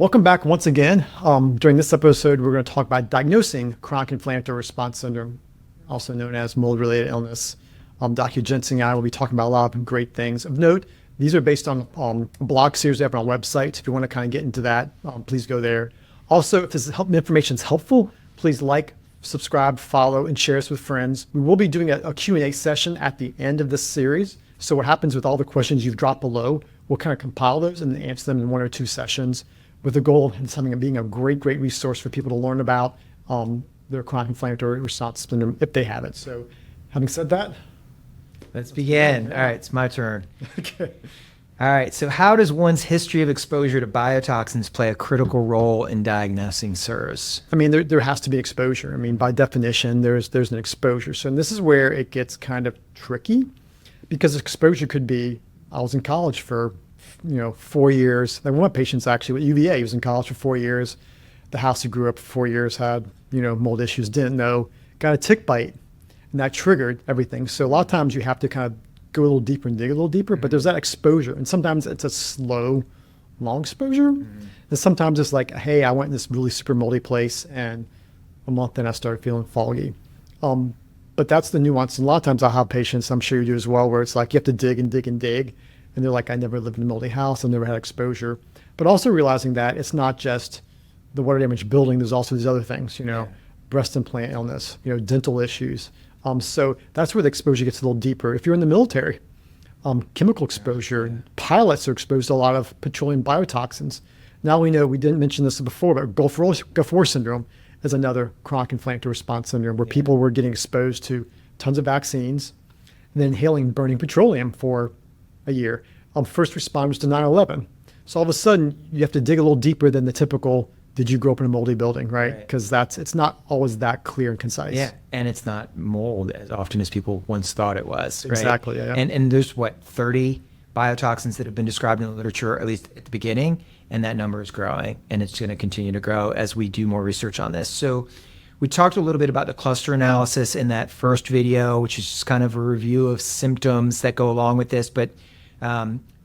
Welcome back once again. During this episode, we're going to talk about diagnosing chronic inflammatory response syndrome, also known as mold-related illness. Dr. Jenski and I will be talking about a lot of great things. Of note, these are based on a blog series we have on our website. If you want to kind of get into that, please go there. Also, if this information is helpful, please like, subscribe, follow, and share this with friends. We will be doing a Q&A session at the end of this series. So what happens with all the questions you've dropped below, we'll kind of compile those and answer them in 1 or 2 sessions, with the goal of being a great resource for people to learn about their chronic inflammatory response syndrome if they have it. So having said that, let's begin. All right, it's my turn. Okay. All right, so how does one's history of exposure to biotoxins play a critical role in diagnosing CIRS? I mean, there has to be exposure. I mean, by definition, there's an exposure. So this is where it gets kind of tricky, because exposure could be, I was in college for 4 years. Like one of my patients actually with UVA, he was in college for 4 years. The house he grew up for 4 years had, mold issues, didn't know, got a tick bite, and that triggered everything. So a lot of times you have to kind of go a little deeper and dig a little deeper, but there's that exposure. And sometimes it's a slow, long exposure. And sometimes it's like, hey, I went in this really super moldy place and a month in I started feeling foggy. But that's the nuance. And a lot of times I'll have patients, I'm sure you do as well, where it's like you have to dig and dig and dig. And they're like, I never lived in a moldy house. I've never had exposure. But also realizing that it's not just the water damage building. There's also these other things, breast implant illness, dental issues. So that's where the exposure gets a little deeper. If you're in the military, chemical exposure, pilots are exposed to a lot of petroleum biotoxins. Now we know, we didn't mention this before, but Gulf War syndrome is another chronic inflammatory response syndrome where people were getting exposed to tons of vaccines and then inhaling burning petroleum for a year. First responders to 9/11. So all of a sudden you have to dig a little deeper than the typical, did you grow up in a moldy building, right? Because it's not always that clear and concise. Yeah, and it's not mold as often as people once thought it was. Right? Exactly, yeah. And there's 30 biotoxins that have been described in the literature, at least at the beginning, and that number is growing, and it's going to continue to grow as we do more research on this. So we talked a little bit about the cluster analysis in that first video, which is just kind of a review of symptoms that go along with this, but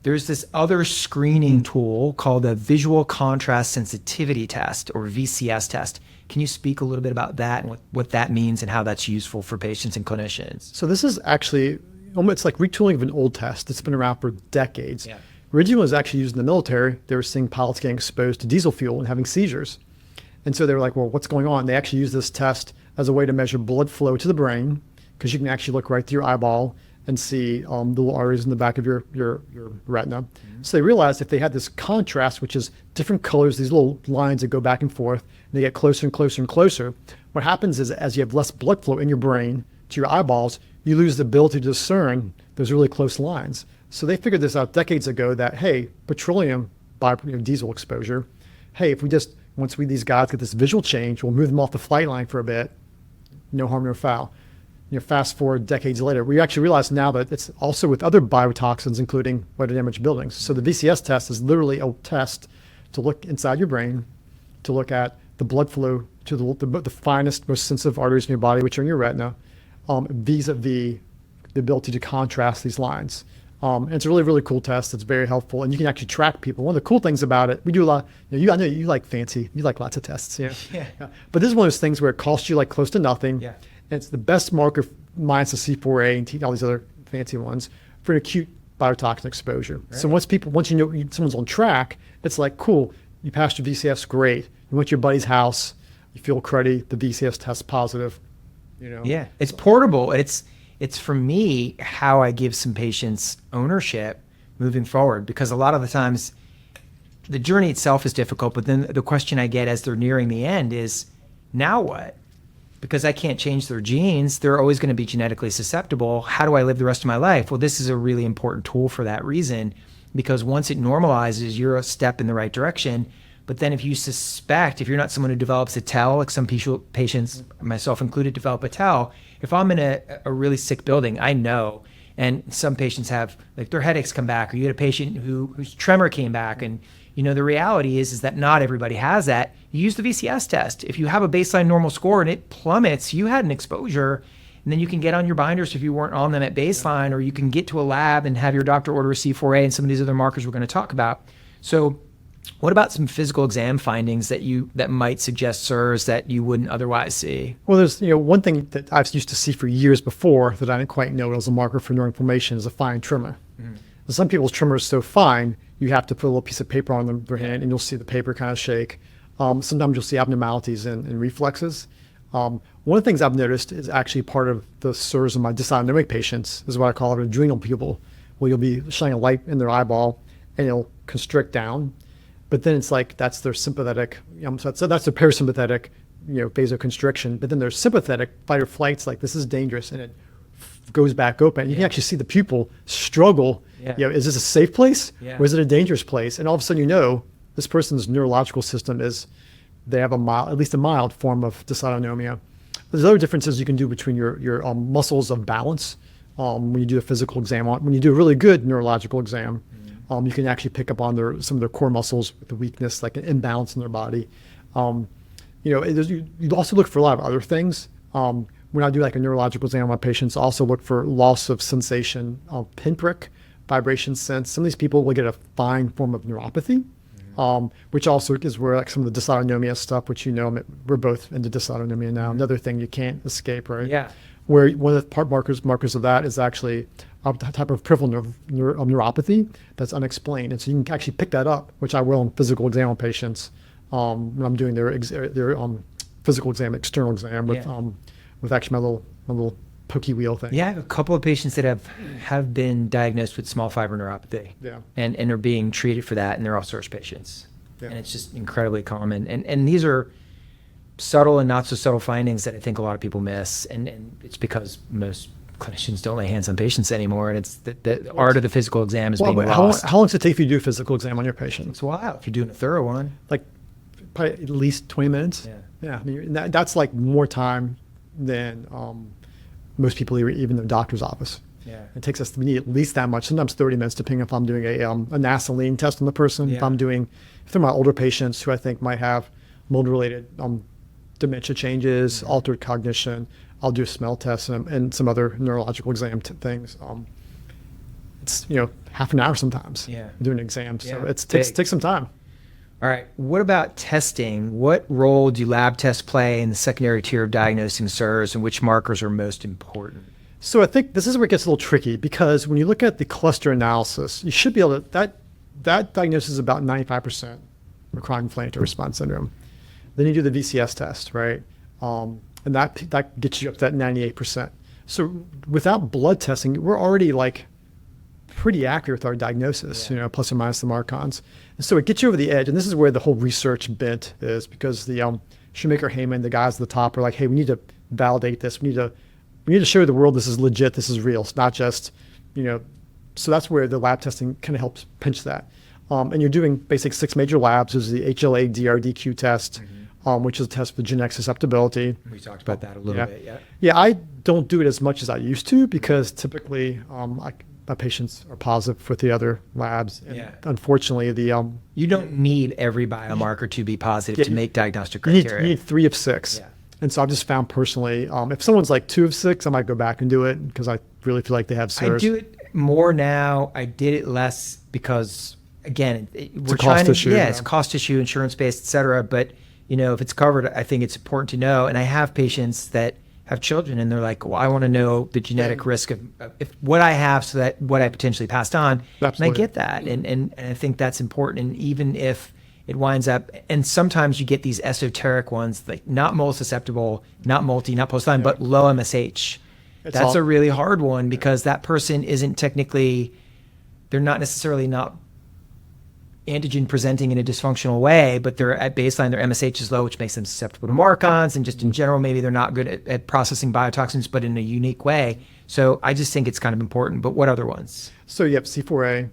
there's this other screening tool called a visual contrast sensitivity test, or VCS test. Can you speak a little bit about that and what that means and how that's useful for patients and clinicians? So this is actually, it's like retooling of an old test that's been around for decades. Yeah. Originally it was actually used in the military. They were seeing pilots getting exposed to diesel fuel and having seizures. And so they were like, well, what's going on? They actually use this test as a way to measure blood flow to the brain, because you can actually look right through your eyeball and see the little arteries in the back of your retina. So they realized if they had this contrast, which is different colors, these little lines that go back and forth, and they get closer and closer and closer, what happens is as you have less blood flow in your brain to your eyeballs, you lose the ability to discern those really close lines. So they figured this out decades ago that, hey, petroleum diesel exposure, hey, if once these guys get this visual change, we'll move them off the flight line for a bit, no harm, no foul. Fast forward decades later, we actually realize now that it's also with other biotoxins, including water damaged buildings. So the VCS test is literally a test to look inside your brain, to look at the blood flow to the finest, most sensitive arteries in your body, which are in your retina, vis-a-vis the ability to contrast these lines. And it's a really cool test. It's very helpful, and you can actually track people. One of the cool things about it, we do a lot. I know you like fancy, you like lots of tests. Yeah. But this is one of those things where it costs you like close to nothing. Yeah. And it's the best marker, minus the C4A and all these other fancy ones, for an acute biotoxin exposure. Right. So once you know someone's on track, it's like, cool, you passed your VCS, great. You went to your buddy's house, you feel cruddy, the VCS test positive. Yeah, it's portable. It's for me how I give some patients ownership moving forward, because a lot of the times the journey itself is difficult, but then the question I get as they're nearing the end is, now what? Because I can't change their genes, they're always going to be genetically susceptible. How do I live the rest of my life? Well, this is a really important tool for that reason, because once it normalizes, you're a step in the right direction. But then if you're not someone who develops a TEL, like some patients, myself included, develop a TEL, if I'm in a really sick building, I know, and some patients have, like, their headaches come back, or you had a patient whose tremor came back, and the reality is that not everybody has that. You use the VCS test. If you have a baseline normal score and it plummets, you had an exposure, and then you can get on your binders if you weren't on them at baseline, or you can get to a lab and have your doctor order a C4A and some of these other markers we're going to talk about. So What about some physical exam findings that might suggest SIRS that you wouldn't otherwise see? Well, there's one thing that I've used to see for years before that I didn't quite know was a marker for neuroinflammation is a fine tremor. Some people's tremor is so fine, you have to put a little piece of paper on their hand and you'll see the paper kind of shake. Sometimes you'll see abnormalities in reflexes. One of the things I've noticed is actually part of the SIRS in my dysautonomic patients is what I call an adrenal pupil, where you'll be shining a light in their eyeball and it'll constrict down. But then it's like that's their sympathetic, so that's their parasympathetic, vasoconstriction. But then their sympathetic fight or flight's like, this is dangerous, and it goes back open. You can actually see the pupil struggle. Yeah. Is this a safe place Yeah. or is it a dangerous place? And all of a sudden, this person's neurological system they have at least a mild form of dysautonomia. There's other differences you can do between your muscles of balance when you do a physical exam. When you do a really good neurological exam, you can actually pick up on some of their core muscles with the weakness, like an imbalance in their body. You also look for a lot of other things. When I do like a neurological exam on my patients, I also look for loss of sensation, pinprick, vibration sense. Some of these people will get a fine form of neuropathy, which also is where like some of the dysautonomia stuff, which we're both into dysautonomia now. Another thing you can't escape, right? Yeah. Where one of the markers of that is actually a type of peripheral neuropathy that's unexplained. And so you can actually pick that up, which I will in physical exam on patients when I'm doing their physical exam, external exam with actually my little pokey wheel thing. Yeah, I have a couple of patients that have been diagnosed with small fiber neuropathy. Yeah. And are being treated for that, and they're all SIRS patients. Yeah. And it's just incredibly common. And these are subtle and not so subtle findings that I think a lot of people miss. And it's because most clinicians don't lay hands on patients anymore, and it's the art of the physical exam is being lost. How long does it take for you to do a physical exam on your patients? It's a while if you're doing a thorough one. Like probably at least 20 minutes. Yeah. Yeah. I mean, that's like more time than most people, even the doctor's office. Yeah. It takes us, we need at least that much, sometimes 30 minutes, depending if I'm doing a nasoline test on the person. Yeah. If they're my older patients who I think might have mold-related dementia changes, altered cognition, I'll do a smell test and some other neurological exam things. It's, half an hour sometimes. Yeah. Doing an exam. So Yeah, it takes some time. All right. What about testing? What role do lab tests play in the secondary tier of diagnosing SIRS, and which markers are most important? So I think this is where it gets a little tricky, because when you look at the cluster analysis, you should be able to, that diagnosis is about 95% of chronic inflammatory response syndrome. Then you do the VCS test, right? And that gets you up to that 98%. So without blood testing, we're already like pretty accurate with our diagnosis, plus or minus the marcons. And so it gets you over the edge. And this is where the whole research bent is, because the Shoemaker, Heyman, the guys at the top are like, hey, we need to validate this. We need to show the world this is legit, this is real. It's not just, so that's where the lab testing kind of helps pinch that. And you're doing basically 6 major labs. There's the HLA DRDQ test, which is a test for genetic susceptibility. We talked about that a little bit, yeah. Yeah, I don't do it as much as I used to, because typically my patients are positive with the other labs. And unfortunately, you don't need every biomarker to be positive to make diagnostic criteria. You need 3 of 6. Yeah. And so I've just found personally, if someone's like 2 of 6, I might go back and do it because I really feel like they have SIRS. I do it more now. I did it less because, again, It's a cost issue. Yeah, it's a cost issue, insurance-based, et cetera. But, if it's covered, I think it's important to know. And I have patients that have children, and they're like, well, I want to know the genetic risk of if what I have, so that what I potentially passed on. Absolutely. And I get that. And I think that's important. And even if it winds up, and sometimes you get these esoteric ones, like not mold susceptible, not multi, not post-Lyme, but low MSH. That's a really hard one, because that person isn't technically, they're not necessarily not antigen presenting in a dysfunctional way, but they're at baseline, their MSH is low, which makes them susceptible to marcons, and just in general, maybe they're not good at processing biotoxins, but in a unique way. So I just think it's kind of important. But what other ones? So you have C4A.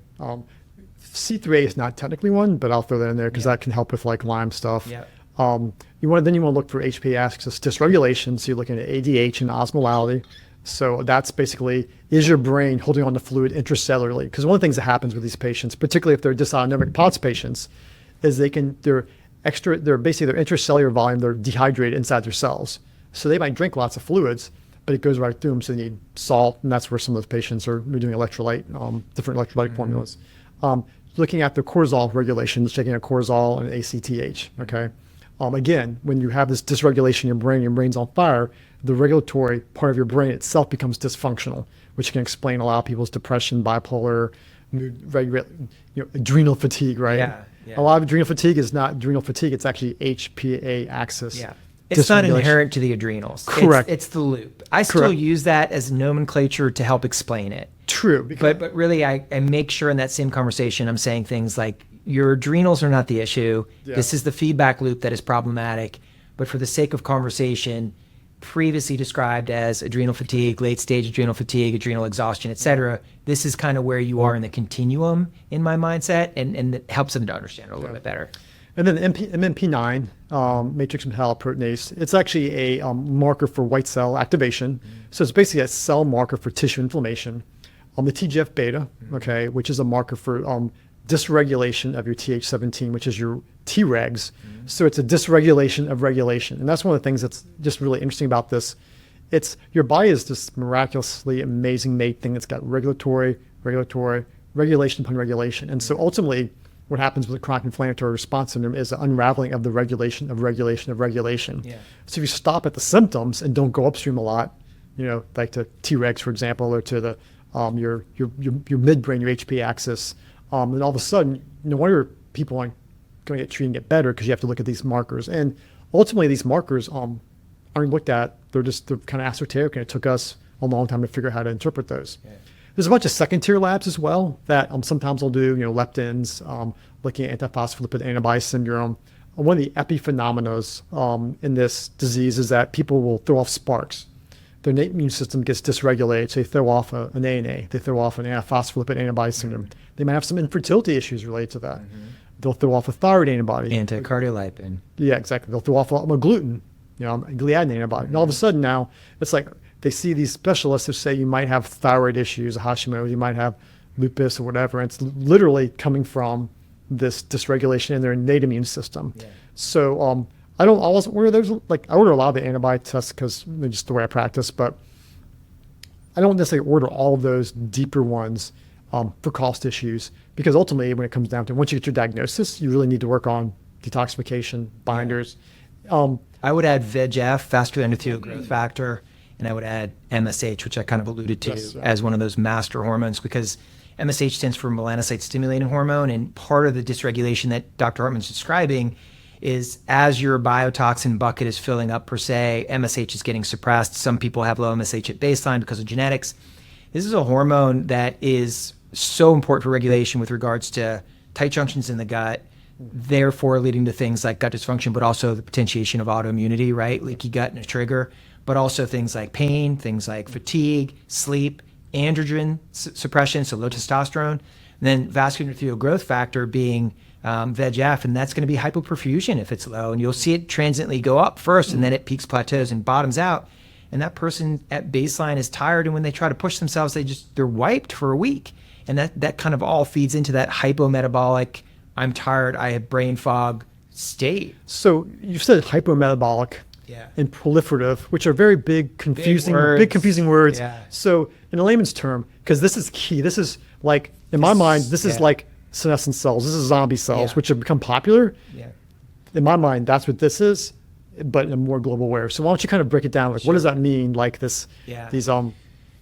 C3A is not technically one, but I'll throw that in there because that can help with like Lyme stuff. Yeah. You want to look for HPA axis dysregulation. So you're looking at ADH and osmolality. So that's basically, is your brain holding on to fluid intracellularly? Because one of the things that happens with these patients, particularly if they're dysautonomic POTS patients, is their intracellular volume, they're dehydrated inside their cells. So they might drink lots of fluids, but it goes right through them. So they need salt, and that's where some of those patients are doing different electrolyte formulas. looking at the cortisol regulations, checking out cortisol and ACTH. Okay. Again, when you have this dysregulation in your brain's on fire, the regulatory part of your brain itself becomes dysfunctional, which can explain a lot of people's depression, bipolar, adrenal fatigue, right? Yeah, yeah. A lot of adrenal fatigue is not adrenal fatigue. It's actually HPA axis. Yeah. It's not dysregulation. inherent to the adrenals. Correct. It's the loop. I still Correct. use that as nomenclature to help explain it. True. But really, I make sure in that same conversation, I'm saying things like, your adrenals are not the issue. Yeah. This is the feedback loop that is problematic. But for the sake of conversation, previously described as adrenal fatigue, late stage adrenal fatigue, adrenal exhaustion, et cetera, this is kind of where you are in the continuum in my mindset, and it helps them to understand it a little bit better. And then the MMP9, matrix metalloproteinase, it's actually a marker for white cell activation. So it's basically a cell marker for tissue inflammation. The TGF beta, okay, which is a marker for dysregulation of your Th17, which is your Tregs. So it's a dysregulation of regulation. And that's one of the things that's just really interesting about this. It's your body is this miraculously amazing made thing that's got regulation upon regulation. And so ultimately, what happens with a chronic inflammatory response syndrome is an unraveling of the regulation of regulation of regulation. Yeah. So if you stop at the symptoms and don't go upstream a lot, like to Tregs, for example, or to the your midbrain, your HP axis, then all of a sudden, no wonder people aren't going to get treated and get better, because you have to look at these markers. And ultimately, these markers aren't looked at. They're kind of esoteric, and it took us a long time to figure out how to interpret those. Yeah. There's a bunch of second-tier labs as well that sometimes will do, leptins, looking at antiphospholipid antibody syndrome. One of the epiphenomena in this disease is that people will throw off sparks. Their innate immune system gets dysregulated, so they throw off an ANA, they throw off an antiphospholipid antibody syndrome. They might have some infertility issues related to that. They'll throw off a thyroid antibody. Anticardiolipin. Yeah, exactly. They'll throw off a gluten, a gliadin antibody. And all of a sudden now, it's like they see these specialists who say you might have thyroid issues, Hashimoto's, you might have lupus or whatever. And it's literally coming from this dysregulation in their innate immune system. Yeah. So I don't always order those. I order a lot of the antibody tests because they're just the way I practice, but I don't necessarily order all of those deeper ones for cost issues, because ultimately, when it comes down to once you get your diagnosis, you really need to work on detoxification, binders. I would add VEGF, vascular endothelial growth factor, and I would add MSH, which I kind of alluded to as one of those master hormones, because MSH stands for melanocyte stimulating hormone, and part of the dysregulation that Dr. Hartman's describing is as your biotoxin bucket is filling up per se, MSH is getting suppressed. Some people have low MSH at baseline because of genetics. This is a hormone that is so important for regulation with regards to tight junctions in the gut, therefore leading to things like gut dysfunction, but also the potentiation of autoimmunity, right? Leaky gut and a trigger, but also things like pain, things like fatigue, sleep, androgen suppression, so low testosterone, and then vascular endothelial growth factor being VEGF, and that's going to be hypoperfusion if it's low. And you'll see it transiently go up first, and then it peaks, plateaus, and bottoms out. And that person at baseline is tired, and when they try to push themselves, they're wiped for a week. And that kind of all feeds into that hypometabolic, I'm tired, I have brain fog state. So you said hypometabolic and proliferative, which are very big, confusing words. Yeah. So in a layman's term, because this is key, this is like, in my mind, this is like senescent cells. This is zombie cells, which have become popular. Yeah. In my mind, that's what this is, but in a more global way. So why don't you kind of break it down? Like, what does that mean? Like this, these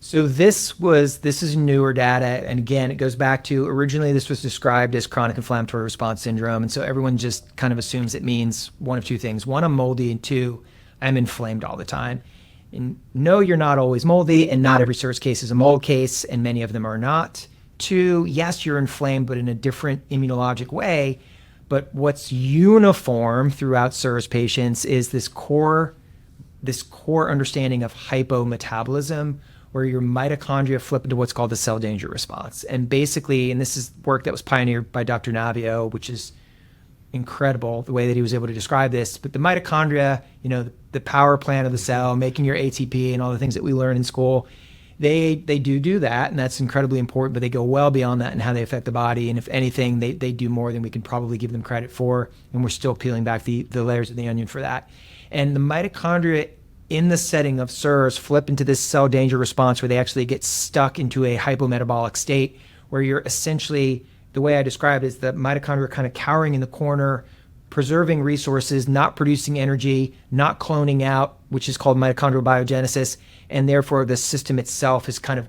So this is newer data, and again, it goes back to originally this was described as chronic inflammatory response syndrome, and so everyone just kind of assumes it means one of two things: one, I'm moldy, and two, I'm inflamed all the time. And no, you're not always moldy, and not every CIRS case is a mold case, and many of them are not. Two, yes, you're inflamed, but in a different immunologic way. But what's uniform throughout CIRS patients is this core understanding of hypometabolism, where your mitochondria flip into what's called the cell danger response. And basically, and this is work that was pioneered by Dr. Navio, which is incredible, the way that he was able to describe this. But the mitochondria, the power plant of the cell, making your ATP and all the things that we learn in school, they do that, and that's incredibly important, but they go well beyond that in how they affect the body. And if anything, they do more than we can probably give them credit for, and we're still peeling back the layers of the onion for that. And the mitochondria in the setting of CIRS flip into this cell danger response, where they actually get stuck into a hypometabolic state, where you're essentially the way I described it is the mitochondria kind of cowering in the corner, preserving resources, not producing energy, not cloning out, which is called mitochondrial biogenesis, and therefore the system itself is kind of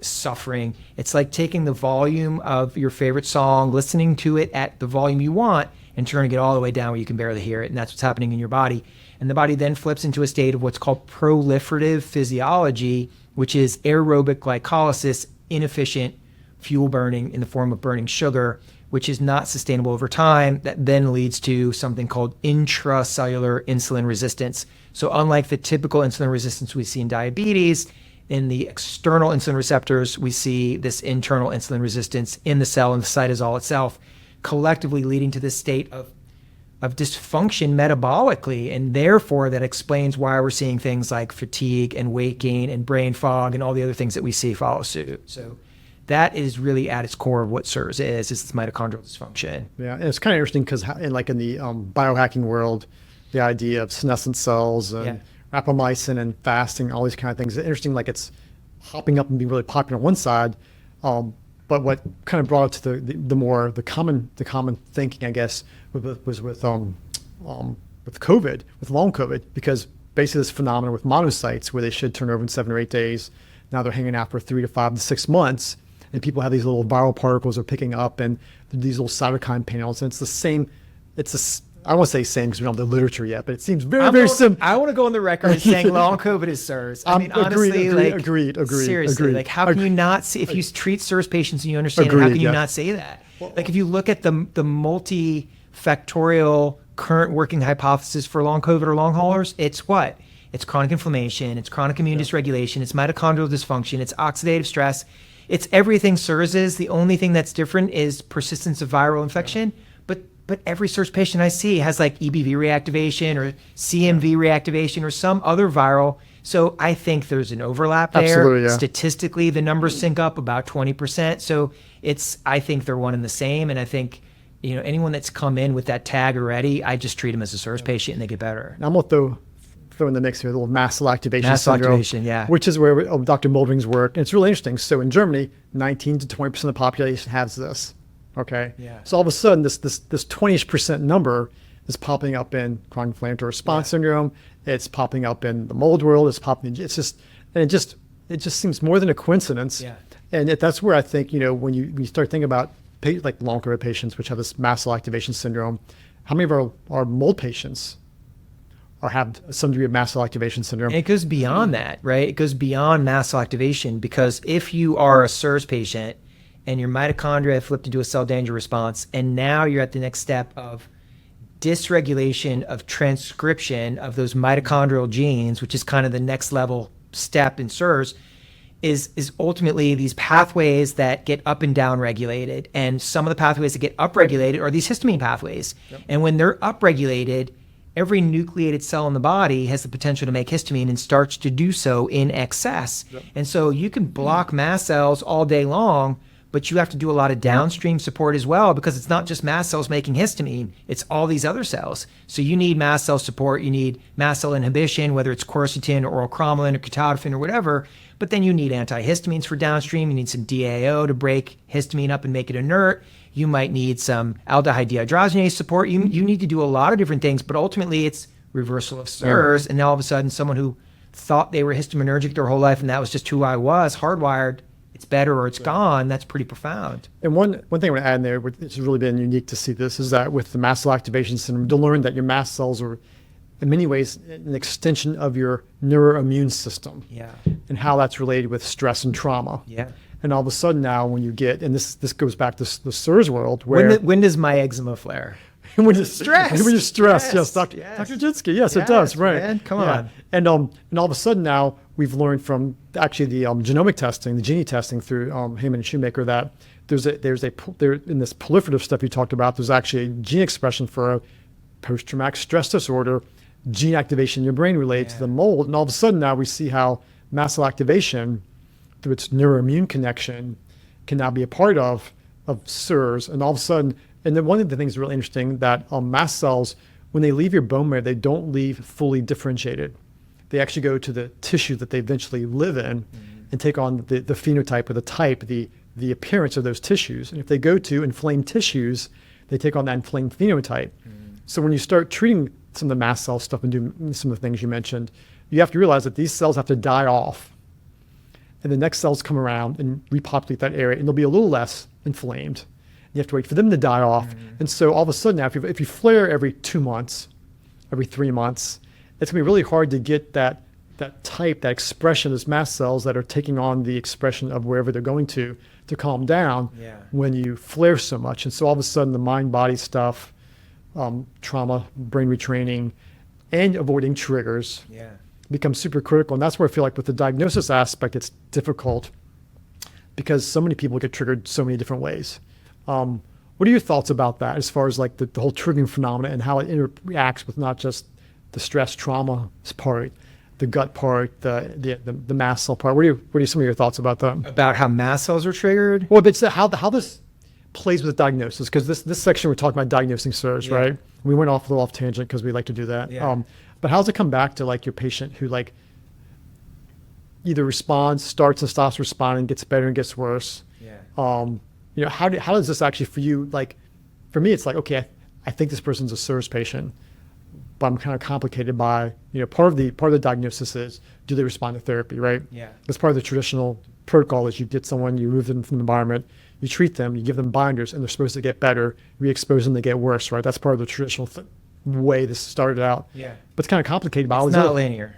suffering. It's like taking the volume of your favorite song, listening to it at the volume you want, and turning it all the way down where you can barely hear it, and that's what's happening in your body. And the body then flips into a state of what's called proliferative physiology, which is aerobic glycolysis, inefficient fuel burning in the form of burning sugar, which is not sustainable over time. That then leads to something called intracellular insulin resistance. So unlike the typical insulin resistance we see in diabetes, in the external insulin receptors, we see this internal insulin resistance in the cell and the cytosol itself, collectively leading to this state of dysfunction metabolically. And therefore, that explains why we're seeing things like fatigue and weight gain and brain fog and all the other things that we see follow suit. So that is really at its core of what CIRS is this mitochondrial dysfunction. Yeah, and it's kind of interesting because in the biohacking world, the idea of senescent cells and rapamycin and fasting, all these kind of things, it's interesting, like it's hopping up and being really popular on one side. But what kind of brought it to the common thinking, I guess, was with COVID, with long COVID, because basically this phenomenon with monocytes where they should turn over in 7 or 8 days, now they're hanging out for 3 to 5 to 6 months, and people have these little viral particles they're picking up, and these little cytokine panels, and it's the same. I don't want to say same because we don't have the literature yet, but it seems very similar. I want to go on the record as saying long COVID is CIRS. I mean, honestly, agreed. Seriously, like how can you not see, if you treat CIRS patients and you understand it, how can you not say that? Like if you look at the multifactorial current working hypothesis for long COVID or long haulers, it's what? It's chronic inflammation, it's chronic immune dysregulation, it's mitochondrial dysfunction, it's oxidative stress, it's everything CIRS is. The only thing that's different is persistence of viral infection. But every CIRS patient I see has like EBV reactivation or CMV reactivation or some other viral. So I think there's an overlap there. Absolutely, yeah. Statistically, the numbers sync up about 20%. So I think they're one and the same. And I think, anyone that's come in with that tag already, I just treat them as a CIRS patient and they get better. Now I'm going to throw in the mix here, the little mast cell activation syndrome, yeah. which is where Dr. Muldering's work. And it's really interesting. So in Germany, 19 to 20% of the population has this. Okay. Yeah. So all of a sudden, this 20% number is popping up in chronic inflammatory response syndrome. It's popping up in the mold world. It just seems more than a coincidence. Yeah. And that's where I think when you start thinking about like long COVID patients, which have this mast cell activation syndrome, how many of our mold patients have some degree of mast cell activation syndrome? And it goes beyond that, right? It goes beyond mast cell activation, because if you are a CIRS patient and your mitochondria have flipped into a cell danger response, and now you're at the next step of dysregulation of transcription of those mitochondrial genes, which is kind of the next level step in CIRS, is ultimately these pathways that get up and down regulated. And some of the pathways that get upregulated are these histamine pathways. Yep. And when they're upregulated, every nucleated cell in the body has the potential to make histamine and starts to do so in excess. Yep. And so you can block mast cells all day long, but you have to do a lot of downstream support as well, because it's not just mast cells making histamine, it's all these other cells. So you need mast cell support, you need mast cell inhibition, whether it's quercetin or oral cromolyn or ketotifen or whatever, but then you need antihistamines for downstream, you need some DAO to break histamine up and make it inert, you might need some aldehyde dehydrogenase support, you need to do a lot of different things, but ultimately it's reversal of CIRS, and now all of a sudden someone who thought they were histaminergic their whole life and that was just who I was, hardwired, it's better or it's gone. That's pretty profound. And one thing I want to add in there, which has really been unique to see this, is that with the mast cell activation syndrome, to learn that your mast cells are in many ways an extension of your neuroimmune system. Yeah. And how that's related with stress and trauma. Yeah. And all of a sudden now when you get, and this goes back to the CIRS world, where when does my eczema flare? When you're stressed. When you're stressed, yes. Dr. Jenski, yes, it does, right. Man, come on. And all of a sudden now we've learned from actually the genomic testing, the gene testing through Heyman and Shoemaker, that there in this proliferative stuff you talked about, there's actually a gene expression for a post-traumatic stress disorder, gene activation in your brain related to the mold. And all of a sudden now we see how mast cell activation through its neuroimmune connection can now be a part of CIRS. And all of a sudden, and then one of the things really interesting that mast cells, when they leave your bone marrow, they don't leave fully differentiated. They actually go to the tissue that they eventually live in and take on the phenotype or the type, the the appearance of those tissues. And if they go to inflamed tissues, they take on that inflamed phenotype. So when you start treating some of the mast cell stuff and do some of the things you mentioned, you have to realize that these cells have to die off. And the next cells come around and repopulate that area, and they'll be a little less inflamed. You have to wait for them to die off. And so all of a sudden, now, if you flare every 2 months, every 3 months, it's going to be really hard to get that type, that expression of those mast cells that are taking on the expression of wherever they're going to calm down when you flare so much. And so all of a sudden, the mind-body stuff, trauma, brain retraining, and avoiding triggers becomes super critical. And that's where I feel like with the diagnosis aspect, it's difficult because so many people get triggered so many different ways. What are your thoughts about that as far as like the whole triggering phenomena and how it interacts with not just the stress trauma part, the gut part, the mast cell part? What are some of your thoughts about that? About how mast cells are triggered? Well, but how this plays with diagnosis, because this section we're talking about diagnosing CIRS, right? We went off a little off tangent because we like to do that. But how does it come back to like your patient who like either responds, starts and stops responding, gets better and gets worse? You know, how does this actually for you, like, for me, it's like, okay, I think this person's a CIRS patient, but I'm kind of complicated by, you know, part of the diagnosis is, do they respond to therapy, right? That's part of the traditional protocol is you get someone, you remove them from the environment, you treat them, you give them binders, and they're supposed to get better, re-expose them, they get worse, right? That's part of the traditional way this started out. But it's kind of complicated by all It's these not other- linear.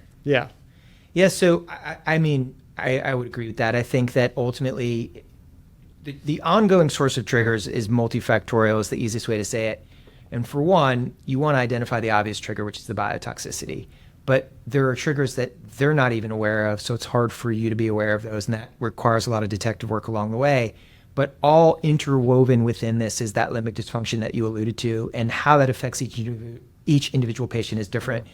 So I mean, I would agree with that. I think that ultimately the ongoing source of triggers is multifactorial, is the easiest way to say it. And for one, you want to identify the obvious trigger, which is the biotoxicity. But there are triggers that they're not even aware of, so it's hard for you to be aware of those, and that requires a lot of detective work along the way. But all interwoven within this is that limbic dysfunction that you alluded to, and how that affects each individual patient is different.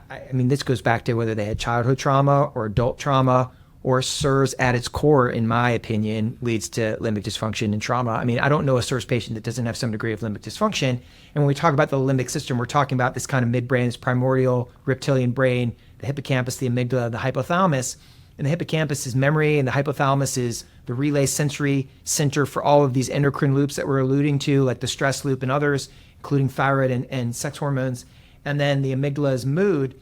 I mean, this goes back to whether they had childhood trauma or adult trauma, or CIRS at its core, in my opinion, leads to limbic dysfunction and trauma. I mean, I don't know a CIRS patient that doesn't have some degree of limbic dysfunction. And when we talk about the limbic system, we're talking about this kind of midbrain, this primordial reptilian brain, the hippocampus, the amygdala, the hypothalamus. And the hippocampus is memory, and the hypothalamus is the relay sensory center for all of these endocrine loops that we're alluding to, like the stress loop and others, including thyroid and sex hormones. And then the amygdala is mood.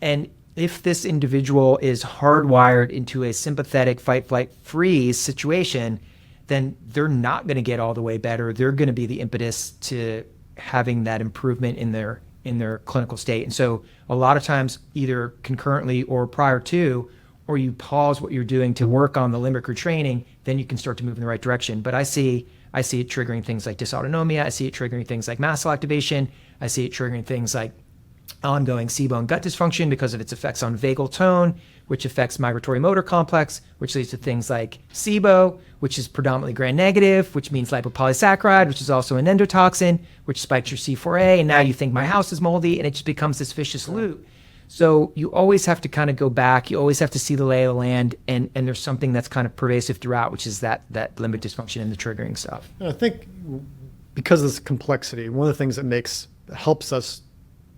And if this individual is hardwired into a sympathetic fight, flight, freeze situation, then they're not going to get all the way better. They're going to be the impetus to having that improvement in their clinical state. And so a lot of times, either concurrently or prior to, or you pause what you're doing to work on the limbic retraining, then you can start to move in the right direction. But I see it triggering things like dysautonomia. I see it triggering things like mast cell activation. I see it triggering things like ongoing SIBO and gut dysfunction because of its effects on vagal tone, which affects migratory motor complex, which leads to things like SIBO, which is predominantly gram-negative, which means lipopolysaccharide, which is also an endotoxin, which spikes your C4A, and now you think my house is moldy, and it just becomes this vicious loop. So you always have to kind of go back. You always have to see the lay of the land, and there's something that's kind of pervasive throughout, which is that limbic dysfunction and the triggering stuff. I think because of this complexity, one of the things that helps us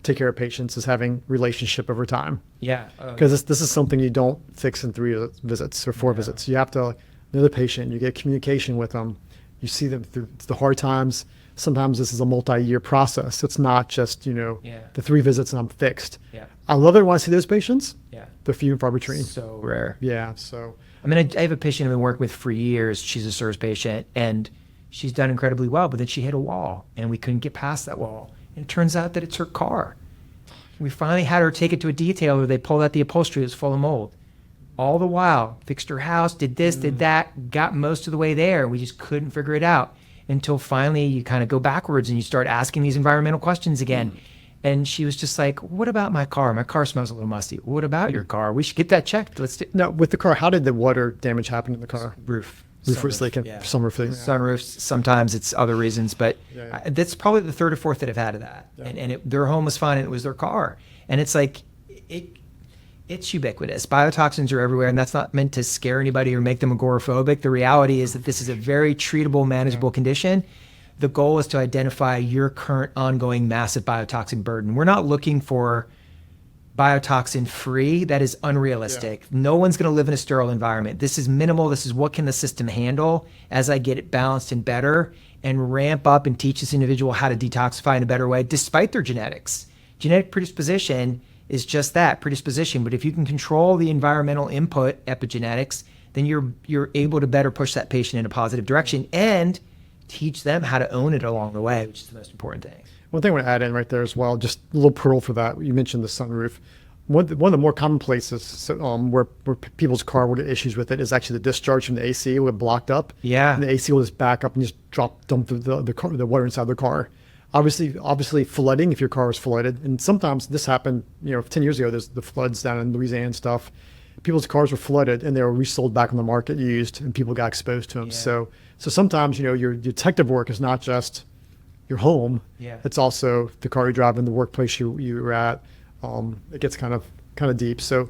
take care of patients is having relationship over time. Because this is something you don't fix in 3 visits or 4 visits. You have to know the patient, you get communication with them, you see them through the hard times. Sometimes this is a multi-year process. It's not just, the 3 visits and I'm fixed. I love it when I see those patients. They're few and far between. So rare. So. I mean, I have a patient I've been working with for years. She's a CIRS patient, and she's done incredibly well, but then she hit a wall, and we couldn't get past that wall. And it turns out that it's her car. We finally had her take it to a detailer. They pulled out the upholstery. It was full of mold. All the while, fixed her house, did this, did that, got most of the way there. We just couldn't figure it out until finally you kind of go backwards and you start asking these environmental questions again. And she was just like, what about my car? My car smells a little musty. What about your car? We should get that checked. Now, with the car, how did the water damage happen in the car? Roof. Roof was leaking. Sunroof leaking. Sunroofs. Sometimes it's other reasons, but that's probably the 3rd or 4th that I've had of that. And their home was fine, and it was their car. And it's like, it's ubiquitous. Biotoxins are everywhere, and that's not meant to scare anybody or make them agoraphobic. The reality is that this is a very treatable, manageable condition. The goal is to identify your current ongoing massive biotoxin burden. We're not looking for biotoxin free, that is unrealistic. No one's going to live in a sterile environment. This is minimal. This is what can the system handle as I get it balanced and better, and ramp up and teach this individual how to detoxify in a better way, despite their genetics. Genetic predisposition is just that, predisposition. But if you can control the environmental input, epigenetics, then you're able to better push that patient in a positive direction and teach them how to own it along the way, which is the most important thing. One thing I want to add in right there as well, just a little pearl for that. You mentioned the sunroof. One of the more common places where people's car will get issues with it is actually the discharge from the AC will get blocked up. Yeah. And the AC will just back up and just dump the water inside the car. Obviously flooding, if your car is flooded. And sometimes this happened, 10 years ago, there's the floods down in Louisiana and stuff. People's cars were flooded and they were resold back on the market used, and people got exposed to them. Yeah. So sometimes, your detective work is not just your home. Yeah. It's also the car you drive in, the workplace you're at. It gets kind of deep. So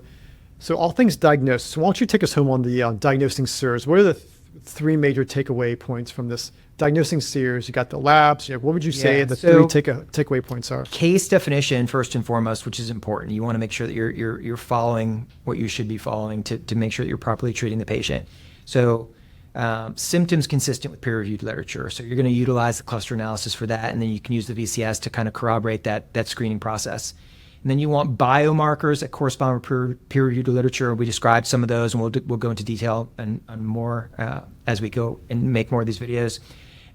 all things diagnosis. So why don't you take us home on the diagnosing CIRS? What are the three major takeaway points from this diagnosing CIRS? You got the labs. What would you say the three takeaway points are? Case definition first and foremost, which is important. You want to make sure that you're following what you should be following to make sure that you're properly treating the patient. So symptoms consistent with peer-reviewed literature. So you're going to utilize the cluster analysis for that, and then you can use the VCS to kind of corroborate that screening process. And then you want biomarkers that correspond with peer-reviewed literature. We described some of those, and we'll go into detail and more as we go and make more of these videos.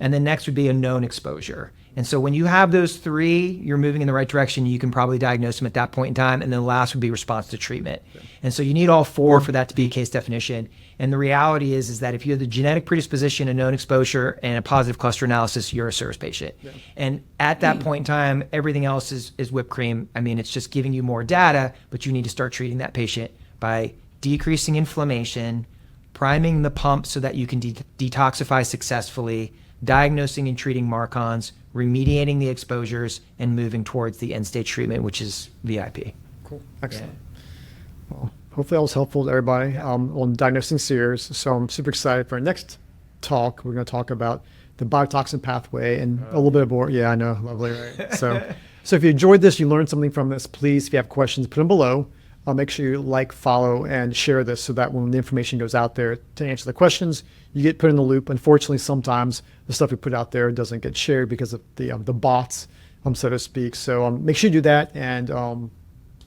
And then next would be a known exposure. And so when you have those three, you're moving in the right direction. You can probably diagnose them at that point in time. And then the last would be response to treatment. Okay. And so you need all four for that to be a case definition. And the reality is that if you have the genetic predisposition, a known exposure, and a positive cluster analysis, you're a CIRS patient. Yeah. And at that point in time, everything else is whipped cream. I mean, it's just giving you more data, but you need to start treating that patient by decreasing inflammation, priming the pump so that you can detoxify successfully, diagnosing and treating MARCONs, remediating the exposures, and moving towards the end stage treatment, which is VIP. Cool. Excellent. Yeah. Well, hopefully that was helpful to everybody on diagnosing CIRS. So I'm super excited for our next talk. We're going to talk about the biotoxin pathway and a little bit more. Yeah, I know. Lovely, right? So if you enjoyed this, you learned something from this, please, if you have questions, put them below. Make sure you like, follow, and share this so that when the information goes out there to answer the questions, you get put in the loop. Unfortunately, sometimes the stuff we put out there doesn't get shared because of the bots, so to speak. So make sure you do that, and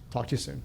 talk to you soon.